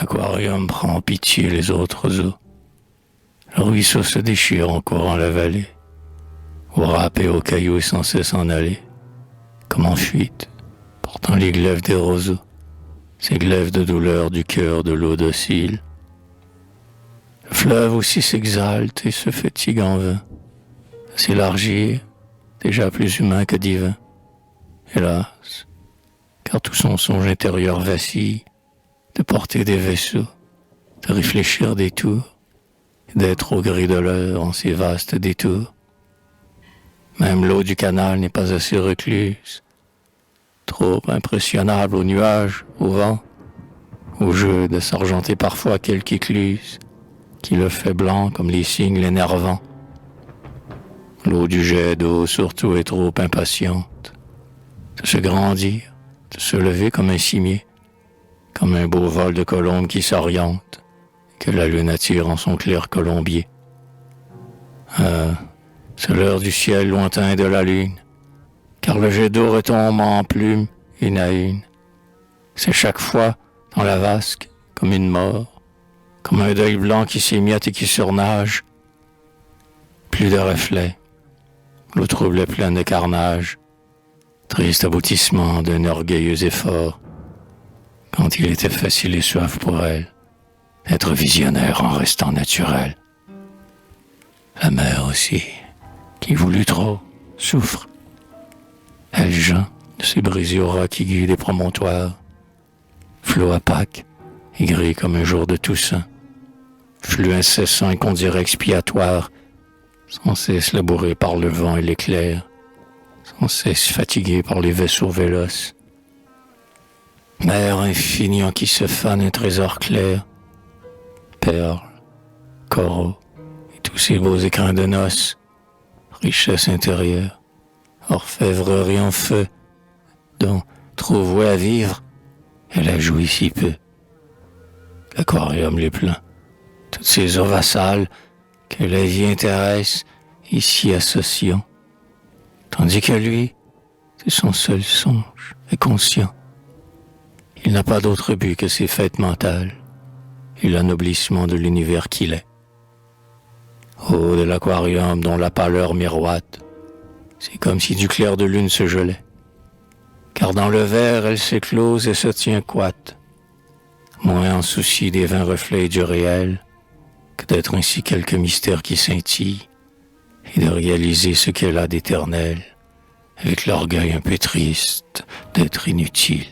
L'aquarium prend en pitié les autres eaux. Le ruisseau se déchire en courant la vallée. Au râpé aux cailloux est sans cesse en aller, comme en fuite, portant les glaives des roseaux, ces glaives de douleur du cœur de l'eau docile. Le fleuve aussi s'exalte et se fatigue en vain, à s'élargir, déjà plus humain que divin. Hélas, car tout son songe intérieur vacille, de porter des vaisseaux, de réfléchir des tours, d'être au gré de l'heure en ces vastes détours. Même l'eau du canal n'est pas assez recluse, trop impressionnable aux nuages, au vent, au jeu de s'argenter parfois quelque écluse, qui le fait blanc comme les cygnes l'énervant. L'eau du jet d'eau surtout est trop impatiente de se grandir, de se lever comme un cimier, comme un beau vol de colombe qui s'oriente, que la lune attire en son clair colombier. C'est l'heure du ciel lointain de la lune, car le jet d'eau retombe en plumes une à une. C'est chaque fois dans la vasque comme une mort, comme un deuil blanc qui s'émiette et qui surnage. Plus de reflets, l'eau trouble est pleine de carnage, triste aboutissement d'un orgueilleux effort, quand il était facile et suave pour elle d'être visionnaire en restant naturel. La mer aussi, qui voulut trop, souffre. Elle geint de ces brisés au ras qui guident les promontoires, flot à Pâques, aigri comme un jour de Toussaint, flux incessant et qu'on dirait expiatoire, sans cesse labouré par le vent et l'éclair, sans cesse fatigué par les vaisseaux véloces. Mer infinie en qui se fane un trésor clair, perles, coraux et tous ces beaux écrins de noces, richesse intérieure, orfèvrerie en feu, dont, trop vouée à vivre, elle a joui si peu. L'aquarium les plein, toutes ces eaux vassales que la vie intéresse ici associant, tandis que lui, c'est son seul songe et conscient. Il n'a pas d'autre but que ses fêtes mentales et l'anoblissement de l'univers qu'il est. Haut de l'aquarium dont la pâleur miroite, c'est comme si du clair de lune se gelait, car dans le verre elle s'éclose et se tient coite, moins en souci des vains reflets du réel que d'être ainsi quelque mystère qui scintille et de réaliser ce qu'elle a d'éternel avec l'orgueil un peu triste d'être inutile.